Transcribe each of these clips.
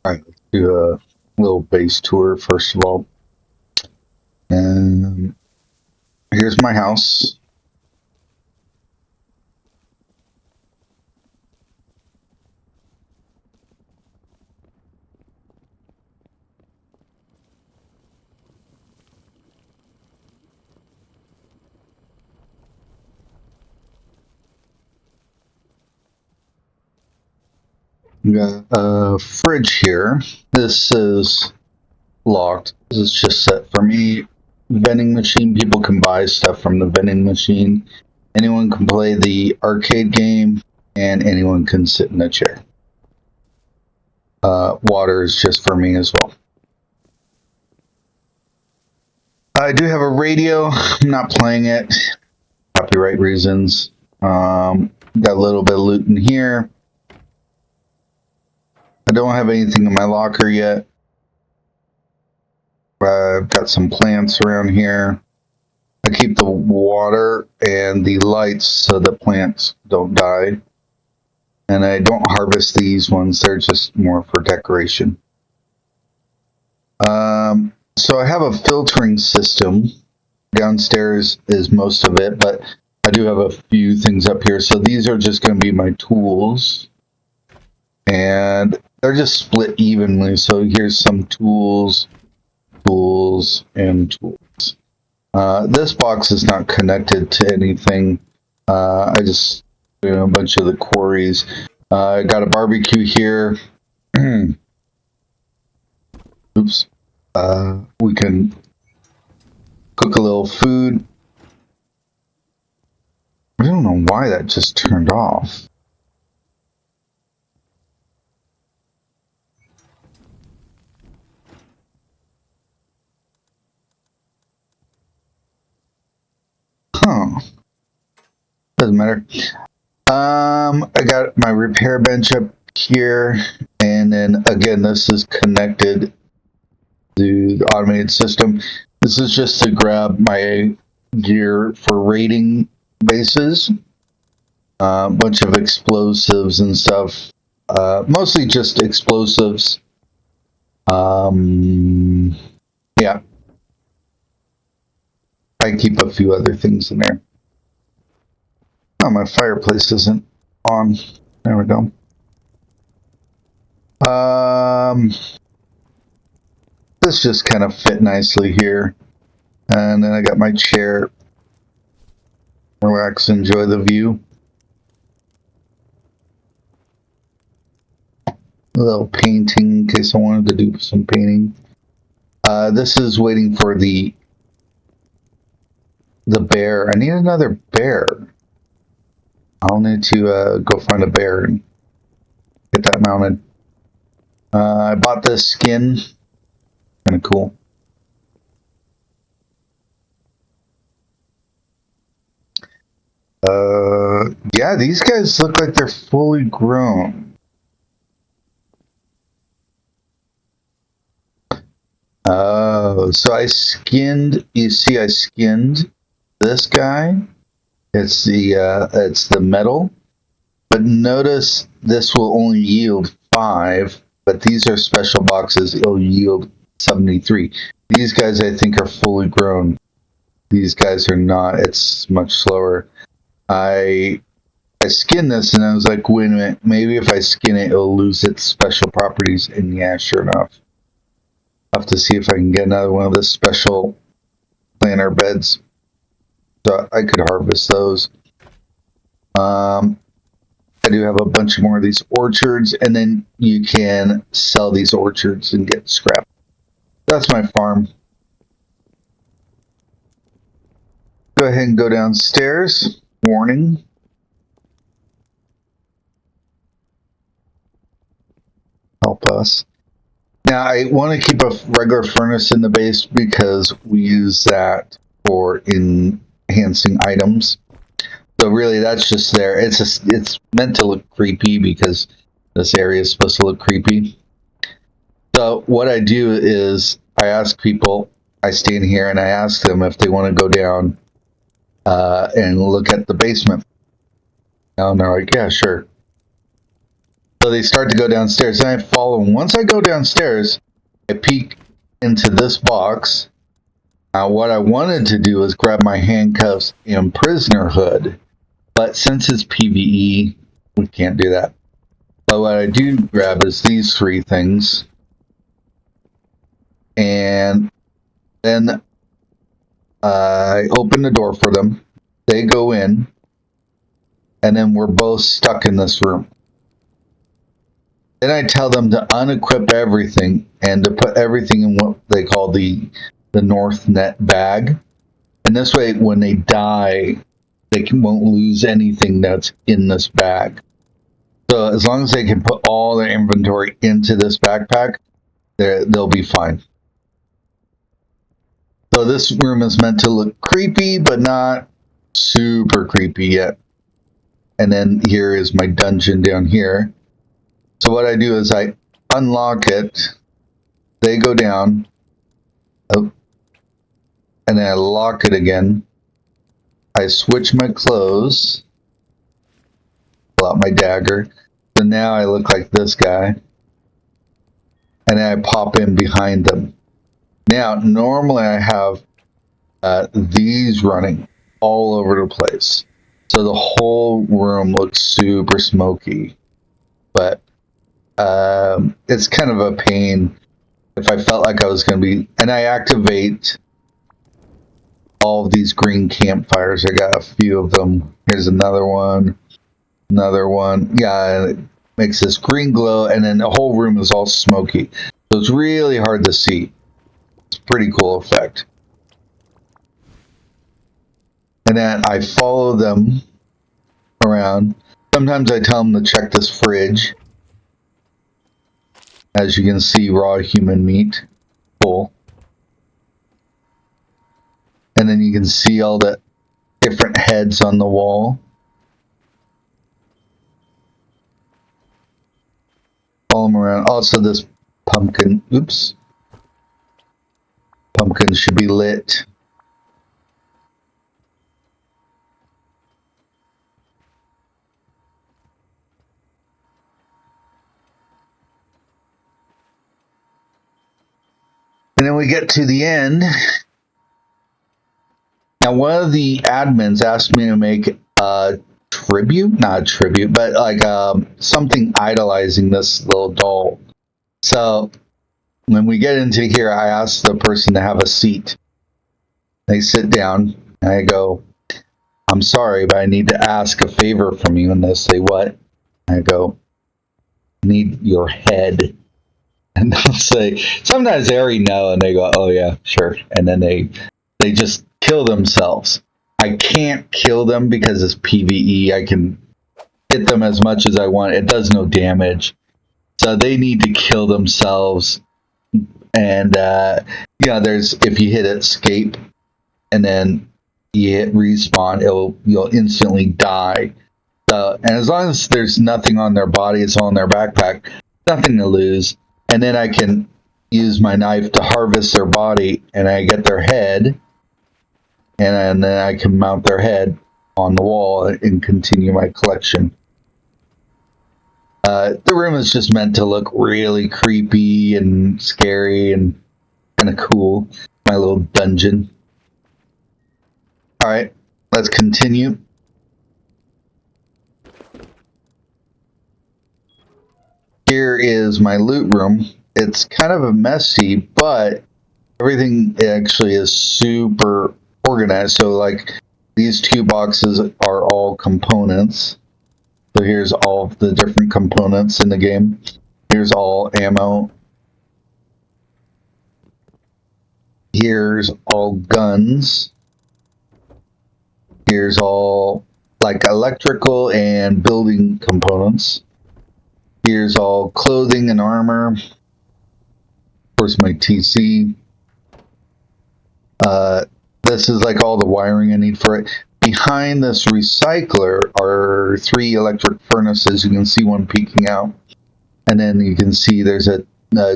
Alright, let's do a little base tour first of all. And here's my house. We got a fridge here. This is locked. This is just set for me. Vending machine. People can buy stuff from the vending machine. Anyone can play the arcade game, and anyone can sit in a chair. Water is just for me as well. I do have a radio. I'm not playing it. Copyright reasons. Got a little bit of loot in here. I don't have anything in my locker yet. I've got some plants around here. I keep the water and the lights so the plants don't die. And I don't harvest these ones. They're just more for decoration. So I have a filtering system. Downstairs is most of it, but I do have a few things up here. So these are just going to be my tools. And they're just split evenly. So here's some tools, and tools. This box is not connected to anything. I just a bunch of the quarries. I got a barbecue here. Oops. We can cook a little food. I don't know why that just turned off. Huh. Doesn't matter. I got my repair bench up here, and then again, this is connected to the automated system. This is just to grab my gear for raiding bases. A bunch of explosives and stuff. Mostly just explosives. Yeah. I keep a few other things in there. Oh, my fireplace isn't on. There we go. This just kind of fit nicely here. And then I got my chair. Relax, enjoy the view. A little painting in case I wanted to do some painting. This is waiting for the bear. I need another bear. I'll need to go find a bear and get that mounted. I bought this skin. Kind of cool. Yeah, these guys look like they're fully grown. Oh, so I skinned. You see, I skinned this guy. It's the metal. But notice this will only yield 5. But these are special boxes. It'll yield 73. These guys, I think, are fully grown. These guys are not. It's much slower. I skinned this and I was like, wait a minute, maybe if I skin it, it'll lose its special properties. And yeah, sure enough. I'll have to see if I can get another one of the special planter beds. So I could harvest those. I do have a bunch more of these orchards, and then you can sell these orchards and get scrap. That's my farm. Go ahead and go downstairs. Warning. Help us. Now, I want to keep a regular furnace in the base because we use that for enhancing items. So really, that's just there. It's meant to look creepy because this area is supposed to look creepy. So what I do is I ask people, I stand here and I ask them if they want to go down and look at the basement. And they're like, yeah, sure. So they start to go downstairs, and I follow them. Once I go downstairs, I peek into this box. What I wanted to do is grab my handcuffs and prisoner hood, but since it's PvE, we can't do that. But what I do grab is these three things, and then I open the door for them. They go in, and then we're both stuck in this room. Then I tell them to unequip everything and to put everything in what they call the North Net bag. And this way, when they die, they won't lose anything that's in this bag. So as long as they can put all their inventory into this backpack, they'll be fine. So this room is meant to look creepy, but not super creepy yet. And then here is my dungeon down here. So what I do is I unlock it, they go down, and then I lock it again. I switch my clothes, pull out my dagger, so now I look like this guy, and then I pop in behind them. Now, normally I have these running all over the place, so the whole room looks super smoky, but it's kind of a pain if I felt like I was going to be, and I activate all of these green campfires. I got a few of them. Here's another one. Yeah, it makes this green glow, and then the whole room is all smoky. So it's really hard to see. It's a pretty cool effect. And then I follow them around. Sometimes I tell them to check this fridge. As you can see, raw human meat, full. And then you can see all the different heads on the wall. Follow them around. Also, this pumpkin, pumpkin should be lit. And then we get to the end. Now, one of the admins asked me to make a tribute, not a tribute, but like something idolizing this little doll. So when we get into here, I ask the person to have a seat. They sit down, and I go, I'm sorry, but I need to ask a favor from you. And they say, what? I go, I need your head. And they'll say, sometimes they already know, and they go, oh yeah, sure. And then they just kill themselves. I can't kill them because it's PvE. I can hit them as much as I want. It does no damage. So they need to kill themselves. And there's, if you hit escape and then you hit respawn, you'll instantly die. So, and as long as there's nothing on their body, it's all in their backpack, nothing to lose. And then I can use my knife to harvest their body, and I get their head, and then I can mount their head on the wall and continue my collection. The room is just meant to look really creepy and scary and kind of cool. My little dungeon. Alright, let's continue. Here is my loot room. It's kind of a messy, but everything actually is super organized. So like these two boxes are all components. So here's all of the different components in the game. Here's all ammo. Here's all guns. Here's all like electrical and building components. Here's all clothing and armor. Of course, my TC. This is like all the wiring I need for it. Behind this recycler are 3 electric furnaces. You can see one peeking out. And then you can see there's a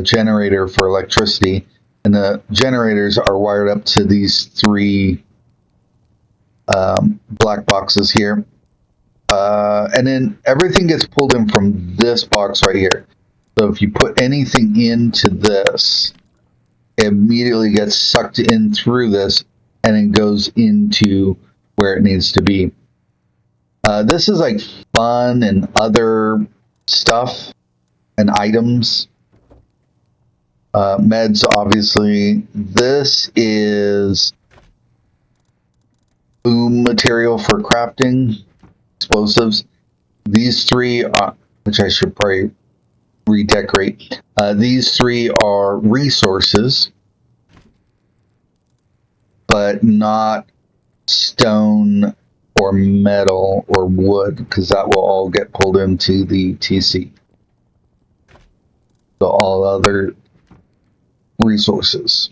generator for electricity. And the generators are wired up to these 3 black boxes here. And then everything gets pulled in from this box right here. So if you put anything into this, it immediately gets sucked in through this and then goes into where it needs to be. This is like fun and other stuff and items. Meds, obviously. This is boom material for crafting, explosives. These three, which I should probably redecorate. These three are resources, but not stone or metal or wood, because that will all get pulled into the TC. So all other resources.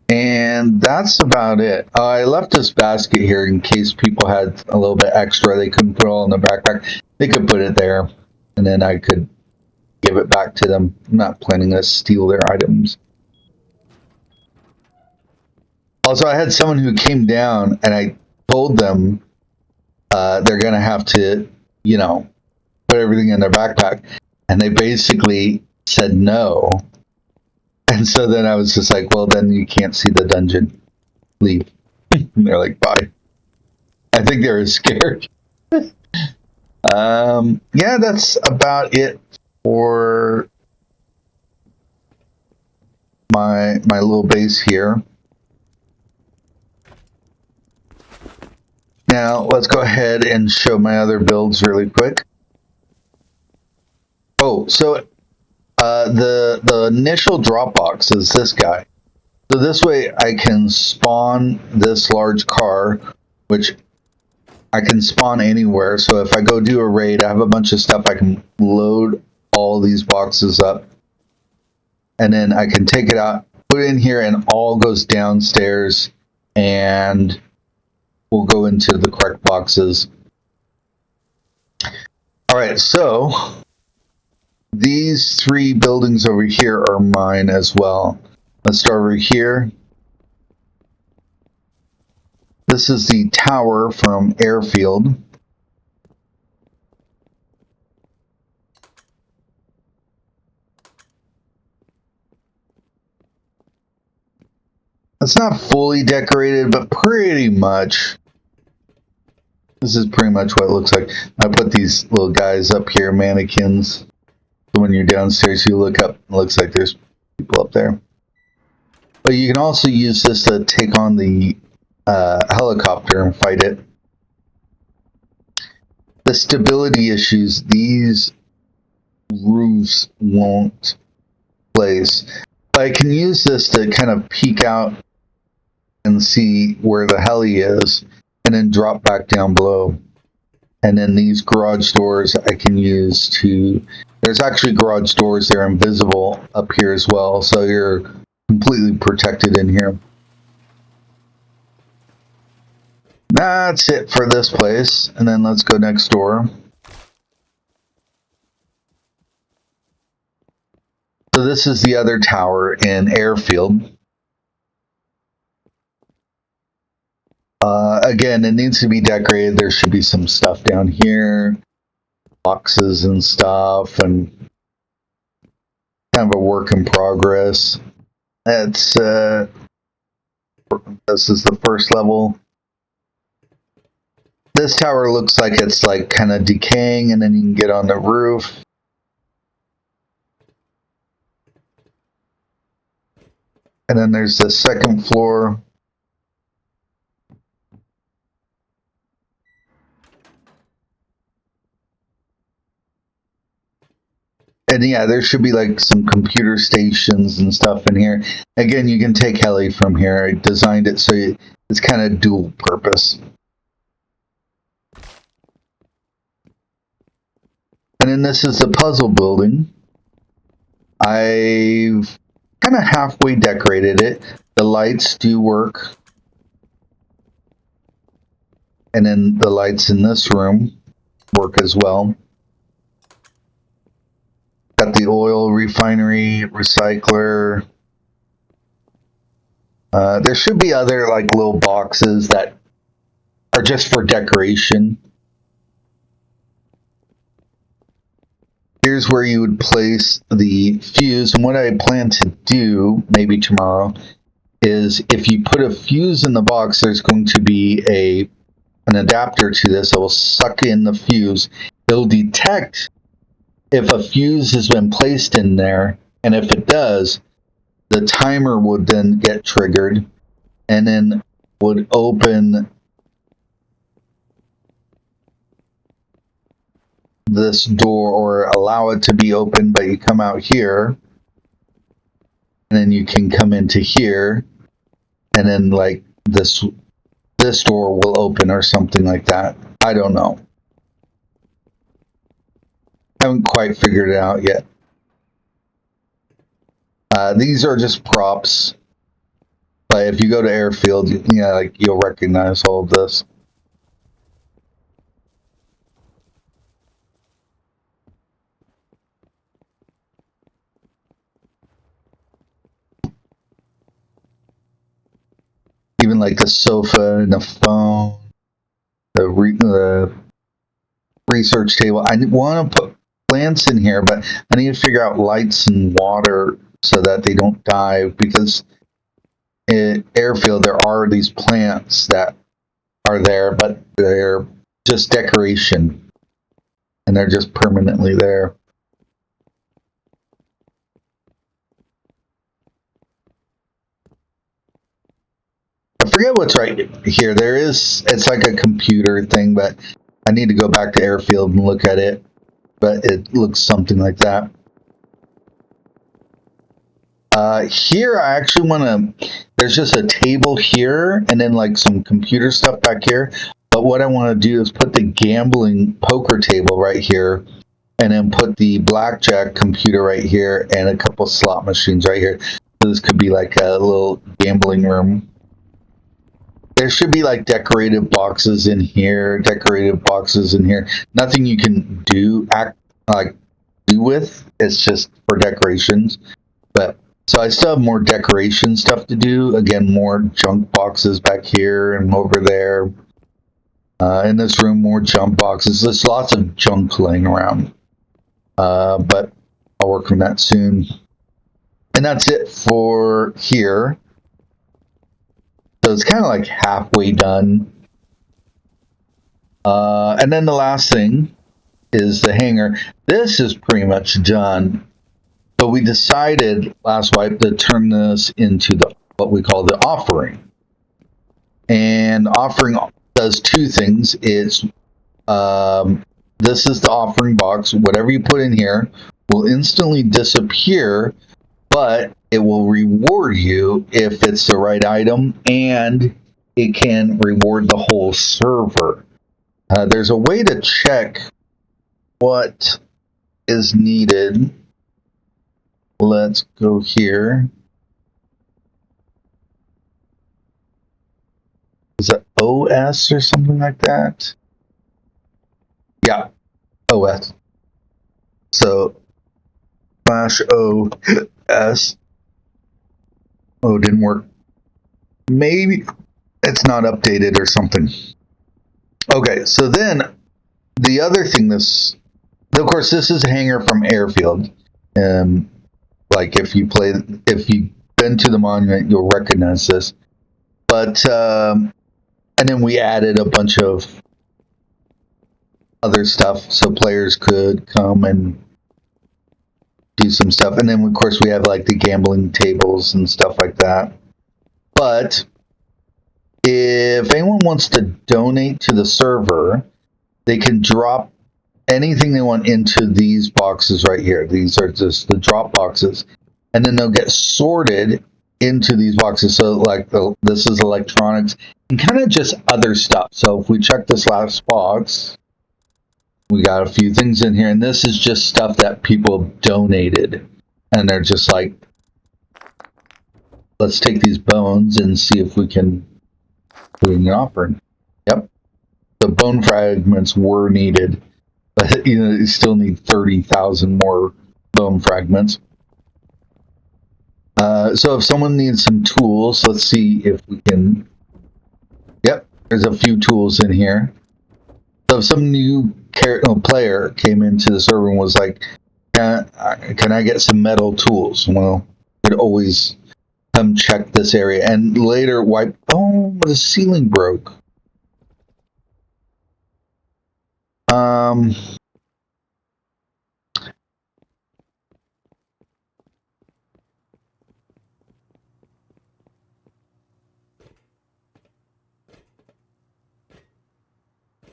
And that's about it. I left this basket here in case people had a little bit extra. They couldn't put it all in the backpack. They could put it there, and then I could give it back to them. I'm not planning to steal their items. Also, I had someone who came down, and I told them they're going to have to, put everything in their backpack. And they basically said no. And so then I was just like, well, then you can't see the dungeon. Leave. And they're like, bye. I think they were scared. Yeah, that's about it for my little base here. Now, let's go ahead and show my other builds really quick. Oh, so the initial drop box is this guy. So this way I can spawn this large car, which I can spawn anywhere. So if I go do a raid, I have a bunch of stuff. I can load all these boxes up. And then I can take it out, put it in here, and all goes downstairs. And we'll go into the correct boxes. All right, so these three buildings over here are mine as well. Let's start over here. This is the tower from Airfield. It's not fully decorated, but pretty much. This is pretty much what it looks like. I put these little guys up here, mannequins. So when you're downstairs, you look up, it looks like there's people up there. But you can also use this to take on the helicopter and fight it. The stability issues, these roofs won't place. But I can use this to kind of peek out and see where the heli is, and then drop back down below. And then these garage doors I can use to... There's actually garage doors that are invisible up here as well, so you're completely protected in here. That's it for this place, and then let's go next door. So this is the other tower in Airfield. Again, it needs to be decorated. There should be some stuff down here, boxes and stuff, and kind of a work in progress. This is the first level. This tower looks like it's like kind of decaying, and then you can get on the roof. And then there's the second floor. And yeah, there should be like some computer stations and stuff in here. Again, you can take heli from here. I designed it so it's kind of dual purpose. And then this is the puzzle building. I've kind of halfway decorated it. The lights do work. And then the lights in this room work as well. Got the oil refinery, recycler. There should be other like little boxes that are just for decoration. here's where you would place the fuse. And what I plan to do, maybe tomorrow, is if you put a fuse in the box, there's going to be an adapter to this that will suck in the fuse. It'll detect if a fuse has been placed in there, and if it does, the timer would then get triggered and then would open this door or allow it to be open, but you come out here and then you can come into here and then like this door will open or something like that. I don't know. I haven't quite figured it out yet. These are just props, but if you go to Airfield, like you'll recognize all of this. Even like the sofa and the phone, the research table. I want to put plants in here, but I need to figure out lights and water so that they don't die, because in Airfield there are these plants that are there, but they're just decoration and they're just permanently there. I forget what's right here. It's like a computer thing, but I need to go back to Airfield and look at it. But it looks something like that. Here, I actually want to, there's just a table here and then like some computer stuff back here. But what I want to do is put the gambling poker table right here and then put the blackjack computer right here and a couple slot machines right here. So this could be like a little gambling room. There should be like decorative boxes in here, decorative boxes in here. Nothing you can do with. It's just for decorations. But so I still have more decoration stuff to do. Again, more junk boxes back here and over there. In this room, more junk boxes. There's lots of junk laying around. But I'll work on that soon. And that's it for here. So it's kind of like halfway done. And then the last thing is the hangar. This is pretty much done. But we decided last wipe to turn this into what we call the offering. And offering does two things. It's this is the offering box. Whatever you put in here will instantly disappear, but it will reward you if it's the right item, and it can reward the whole server. There's a way to check what is needed. Let's go here. Is that OS or something like that? Yeah, OS. So /OS. Oh, it didn't work. Maybe it's not updated or something. Okay, so then the other thing, of course, this is a hangar from Airfield. Like if you've been to the monument, you'll recognize this. But and then we added a bunch of other stuff so players could come and do some stuff. And then of course we have like the gambling tables and stuff like that. But if anyone wants to donate to the server, they can drop anything they want into these boxes right here. These are just the drop boxes, and then they'll get sorted into these boxes. So like this is electronics and kind of just other stuff. So if we check this last box, we got a few things in here, and this is just stuff that people donated, and they're just like, let's take these bones and see if we can put in an offering. Yep, the bone fragments were needed, but you still need 30,000 more bone fragments. So if someone needs some tools, let's see if we can. Yep, there's a few tools in here. So if some new player came into the server and was like, Can I get some metal tools? Well, could always come check this area and later wipe. Oh, the ceiling broke. Um,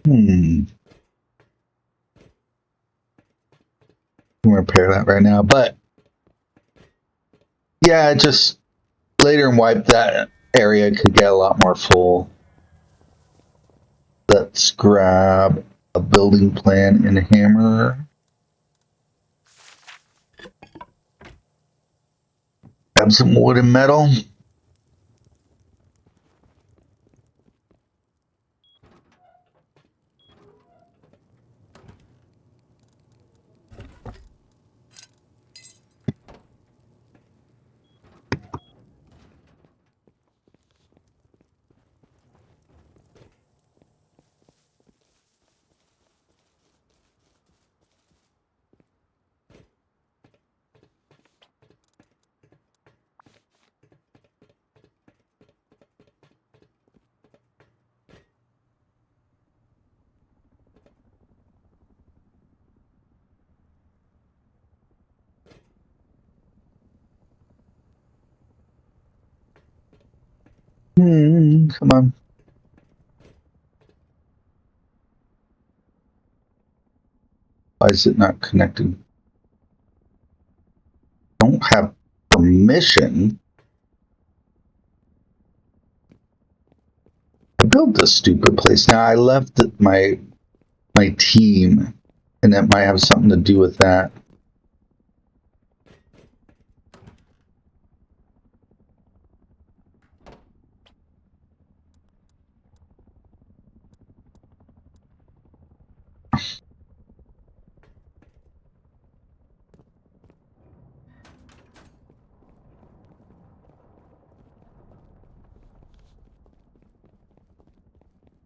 hmm. Can repair that right now, but yeah, just later and wipe that area could get a lot more full. Let's grab a building plan and a hammer. Grab some wood and metal. Come on. Why is it not connecting? Don't have permission to build this stupid place. Now I left my team, and that might have something to do with that.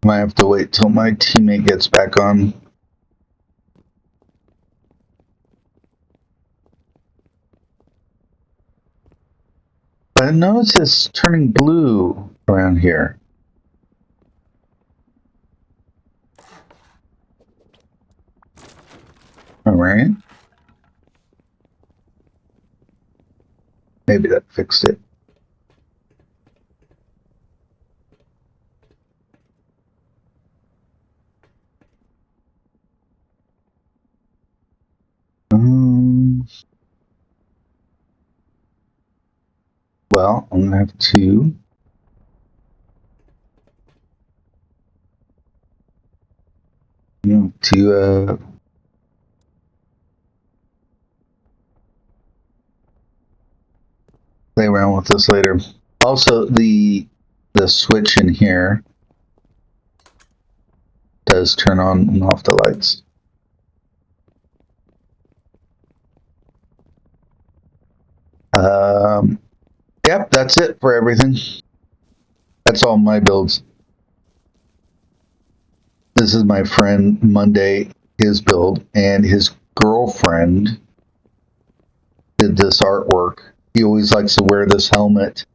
Might have to wait till my teammate gets back on. But I notice it's turning blue around here. Alright. Maybe that fixed it. Well, I'm gonna have to play around with this later. Also, the switch in here does turn on and off the lights. Yep, that's it for everything. That's all my builds. This is my friend Monday, his build, and his girlfriend did this artwork. He always likes to wear this helmet,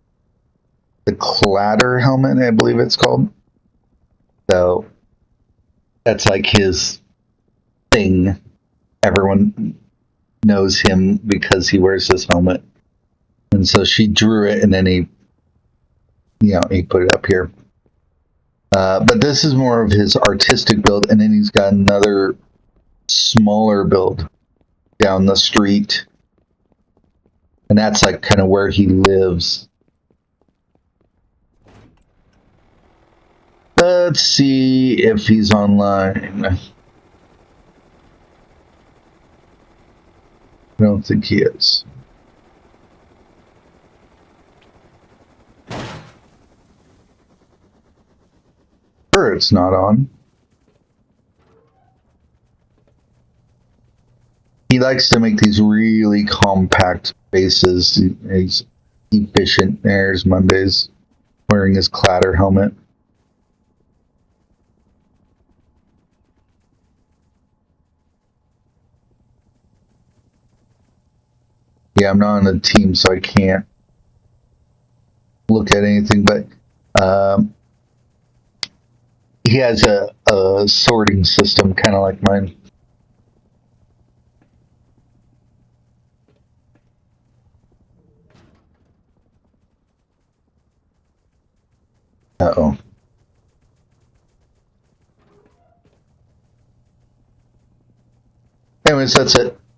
the Clatter helmet, I believe it's called. So that's like his thing. Everyone knows him because he wears this helmet. And so she drew it, and then he put it up here. But this is more of his artistic build, and then he's got another smaller build down the street. And that's like kind of where he lives. Let's see if he's online. I don't think he is. Sure, it's not on. He likes to make these really compact bases. He's efficient. There's Monday's wearing his Clatter helmet. Yeah, I'm not on the team, so I can't look at anything. But he has a sorting system, kind of like mine. Uh-oh. Anyways, that's it.